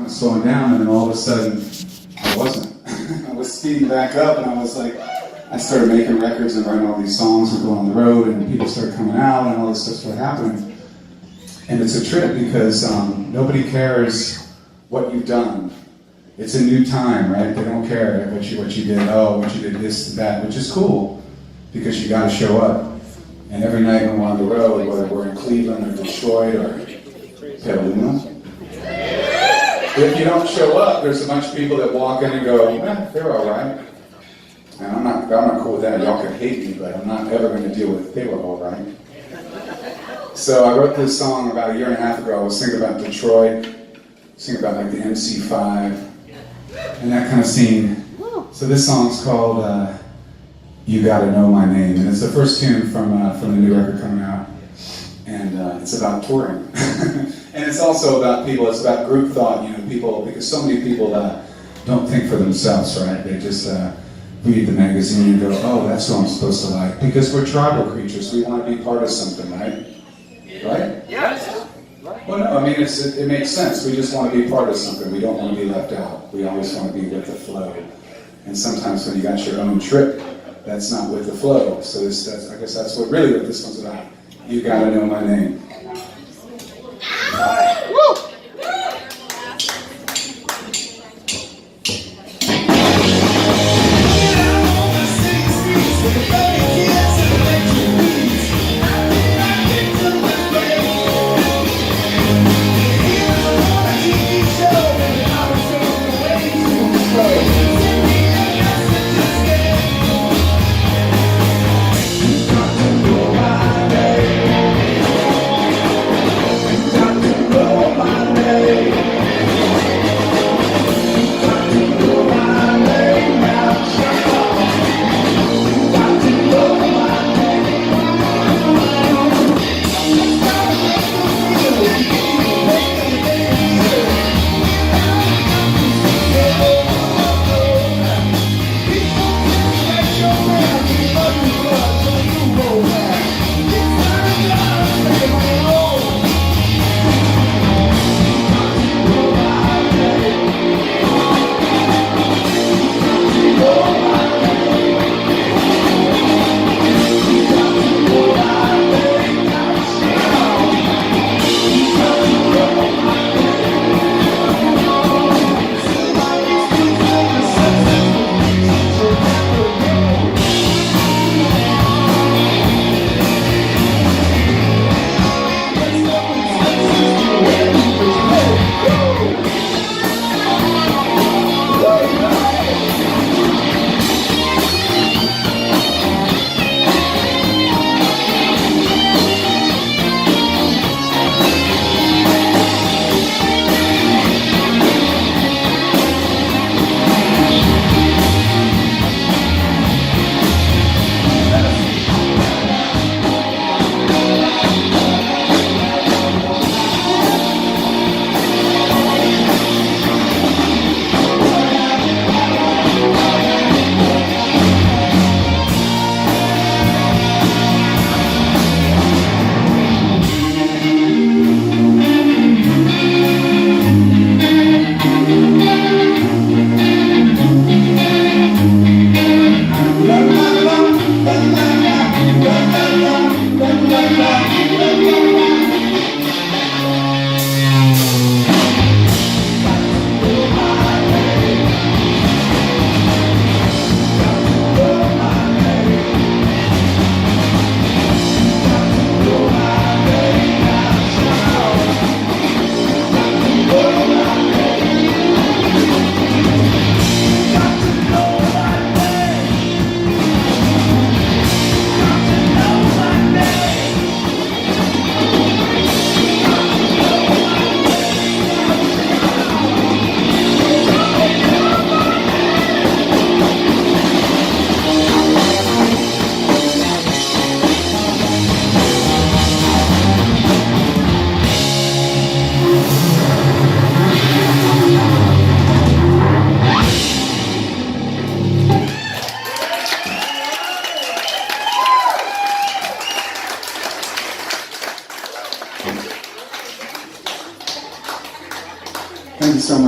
and slowing down, and then all of a sudden, I wasn't. I was speeding back up, and I was like, I started making records and writing all these songs and going on the road, and people started coming out, and all this stuff started happening. And it's a trip because nobody cares what you've done. It's a new time, right? They don't care what you did. Oh, what you did this, that, which is cool because you got to show up. And every night when we're on the road, whether we're in Cleveland or Detroit or Petaluma, if you don't show up, there's a bunch of people that walk in and go, they're all right. And I'm not cool with that. Y'all can hate me, but I'm not ever going to deal with they were all right. So I wrote this song about a year and a half ago. I was thinking about Detroit, singing about like the MC5 and that kind of scene. So this song's called You Gotta Know My Name, and it's the first tune from the new record coming out. And it's about touring. And it's also about people, it's about group thought, people, because so many people don't think for themselves, right? They just read the magazine and go, oh, that's who I'm supposed to like. Because we're tribal creatures, we want to be part of something, right? Right? Yes. Well, no, I mean, it makes sense. We just want to be part of something. We don't want to be left out. We always want to be with the flow. And sometimes when you got your own trip, that's not with the flow. So I guess that's what this one's about. You gotta know my name. Woo!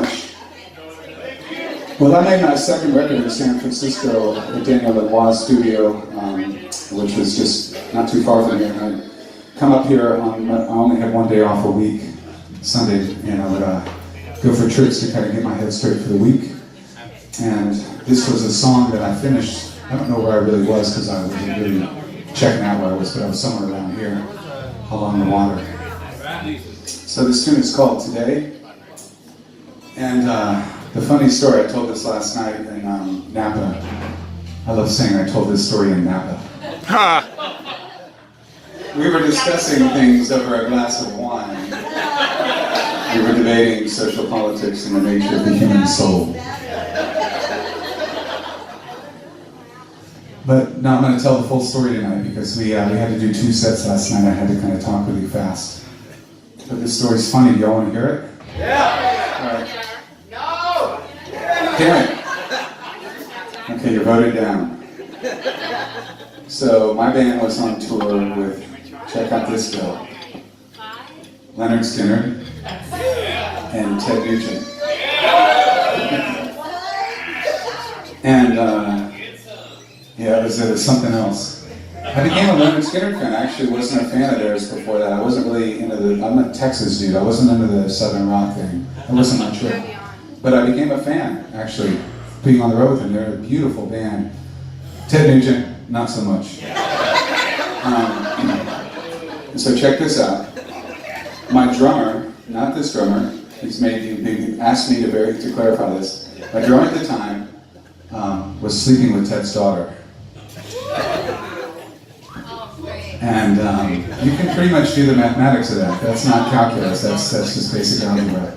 much. Well, I made my second record in San Francisco at Daniel Lanois' studio, which was just not too far from here. And I'd come up here I only had one day off a week, Sunday, and I would go for trips to kind of get my head straight for the week. And this was a song that I finished. I don't know where I really was because I wasn't really checking out where I was, but I was somewhere around here, along the water. So this tune is called Today. And the funny story, I told this last night in Napa. I love saying I told this story in Napa. We were discussing things over a glass of wine. We were debating social politics and the nature of the human soul. But now I'm going to tell the full story tonight because we had to do 2 sets last night. I had to kind of talk really fast. But this story's funny. Do y'all want to hear it? Yeah! All right. No! Damn it! Okay, you're voted down. So my band was on tour with, check out this bill, Leonard Skinner and Ted Nugent. And yeah, it was something else. I became a Leonard Skinner fan. I actually wasn't a fan of theirs before that. I wasn't really into I'm a Texas dude. I wasn't into the Southern rock thing. It wasn't my trip. But I became a fan, actually, being on the road with them. They're a beautiful band. Ted Nugent, not so much. So check this out. My drummer, not this drummer, he asked me to clarify this. My drummer at the time was sleeping with Ted's daughter. And you can pretty much do the mathematics of that. That's not calculus, that's just basic algebra.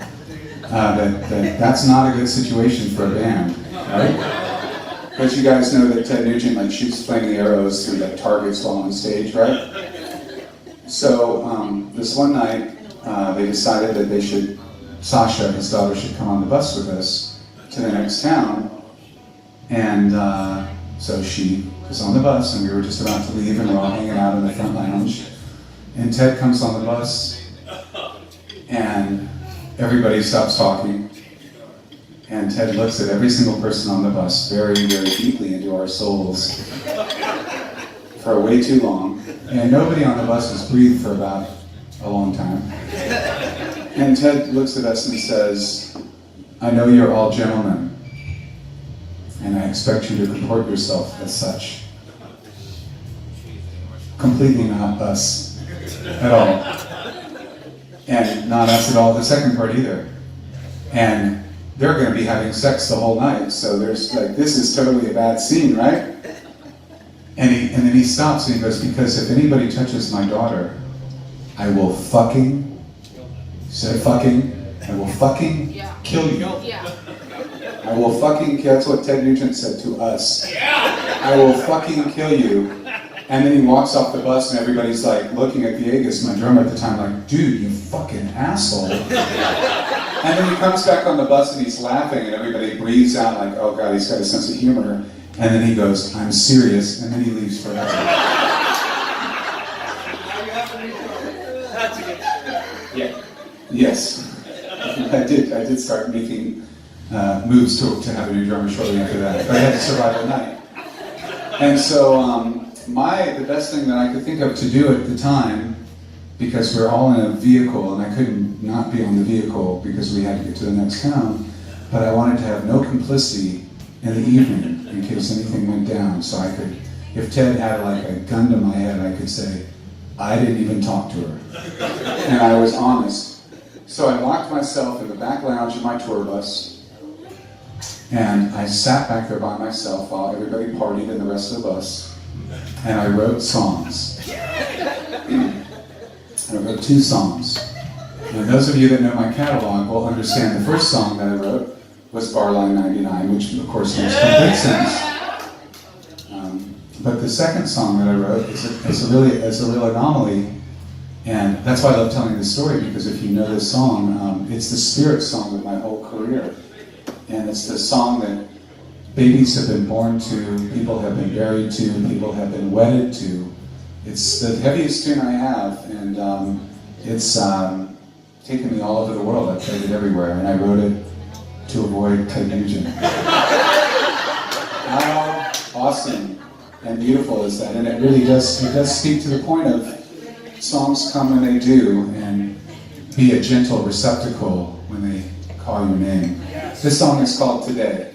That's not a good situation for a band, right? Because you guys know that Ted Nugent shoots flaming arrows through targets while on stage, right? So this one night, they decided that Sasha, his daughter, should come on the bus with us to the next town. And so she was on the bus, and we were just about to leave, and we're all hanging out in the front lounge. And Ted comes on the bus, and everybody stops talking. And Ted looks at every single person on the bus very, very deeply into our souls for way too long. And nobody on the bus has breathed for about a long time. And Ted looks at us and says, "I know you're all gentlemen, and I expect you to comport yourself as such." Completely not us at all. And not us at all the second part either. And they're going to be having sex the whole night, so there's this is totally a bad scene, right? And then he stops and he goes, "Because if anybody touches my daughter, I will fucking," he said fucking, "I will fucking kill you." I will fucking kill, that's what Ted Nugent said to us. I will fucking kill you. And then he walks off the bus and everybody's looking at Viegas, my drummer at the time, "Dude, you fucking asshole." And then he comes back on the bus and he's laughing and everybody breathes out "Oh God, he's got a sense of humor." And then he goes, "I'm serious," and then he leaves forever. Yeah. Yes. I did start making moves to have a new drummer shortly after that. But I had to survive the night. And so the best thing that I could think of to do at the time, because we're all in a vehicle and I couldn't not be on the vehicle because we had to get to the next town, but I wanted to have no complicity in the evening in case anything went down. So I could, if Ted had a gun to my head, I could say, "I didn't even talk to her." And I was honest. So I locked myself in the back lounge of my tour bus, and I sat back there by myself while everybody partied in the rest of the bus, and I wrote songs. I wrote 2 songs. And those of you that know my catalog will understand the first song that I wrote was Barline 99, which of course makes complete sense. But the second song that I wrote is a real anomaly. And that's why I love telling this story, because if you know this song, it's the spirit song of my whole career. And it's the song that babies have been born to, people have been buried to, people have been wedded to. It's the heaviest tune I have, and it's taken me all over the world. I've played it everywhere, and I wrote it to avoid confusion. How awesome and beautiful is that? And it really does speak to the point of songs come when they do, and be a gentle receptacle when they call your name. This song is called Today.